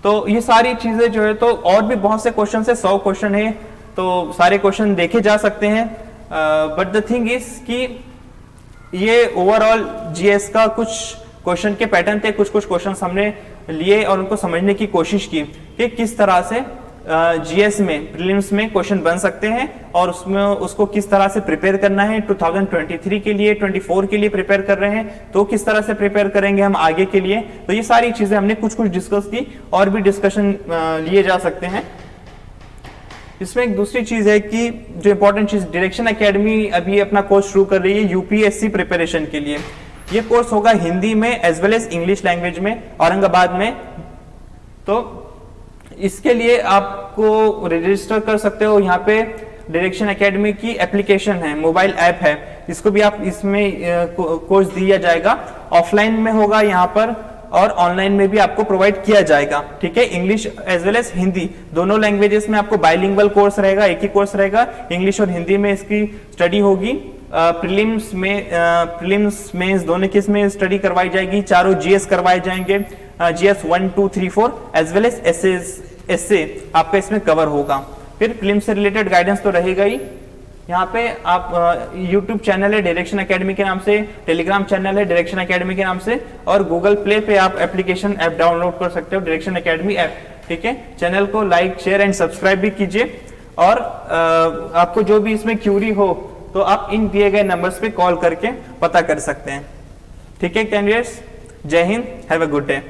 तो ये सारी चीजें जो है, तो और भी बहुत से क्वेश्चन है, 100 क्वेश्चन है, तो सारे क्वेश्चन देखे जा सकते हैं। बट द थिंग इज कि ये ओवरऑल जीएस का कुछ क्वेश्चन के पैटर्न थे, कुछ क्वेश्चन हमने लिए और उनको समझने की कोशिश की कि किस तरह से जीएस में प्रीलिम्स में क्वेश्चन बन सकते हैं और उसमें उसको किस तरह से प्रिपेयर करना है। 2023 के लिए, 24 के लिए प्रिपेयर कर रहे हैं तो किस तरह से प्रिपेयर करेंगे हम आगे के लिए। तो ये सारी चीजें हमने कुछ डिस्कस की, और भी डिस्कशन लिए जा सकते हैं। इसमें एक दूसरी चीज है कि जो इंपॉर्टेंट चीज, डायरेक्शन एकेडमी अभी अपना कोर्स शुरू कर रही है यूपीएससी प्रिपरेशन के लिए। ये कोर्स होगा हिंदी में as well as English language में, औरंगाबाद में। तो इसके लिए आपको रजिस्टर कर सकते हो, यहाँ पे डायरेक्शन एकेडमी की एप्लीकेशन है, मोबाइल ऐप है, इसको भी आप इसमें कोर्स दिया जाएगा। ऑफलाइन में होगा यहाँ पर और ऑनलाइन में भी आपको प्रोवाइड किया जाएगा, ठीक है। English as well as Hindi दोनों लैंग्वेजेस में आपको बाइलिंगुअल कोर्स रहेगा, एक ही कोर्स रहेगा, इंग्लिश और हिंदी में इसकी स्टडी होगी। प्रीलिम्स में दोनों किस में स्टडी करवाई जाएगी, चारों जीएस करवाए जाएंगे, GS 1, 2, 3, 4 as well as SA आपका इसमें कवर होगा। फिर प्रीलिम्स से रिलेटेड गाइडेंस तो रहेगा ही। यहाँ पे आप यूट्यूब चैनल है डायरेक्शन एकेडमी के नाम से, टेलीग्राम चैनल है डायरेक्शन एकेडमी के नाम से, और गूगल प्ले पे आप एप्लीकेशन ऐप डाउनलोड कर सकते हो, डायरेक्शन एकेडमी ऐप, ठीक है। चैनल को लाइक, शेयर एंड सब्सक्राइब भी कीजिए, और आपको जो भी इसमें क्यूरी हो तो आप इन दिए गए नंबर्स पे कॉल करके पता कर सकते हैं, ठीक है कैंडिडेट्स। जय Hind, have a good day.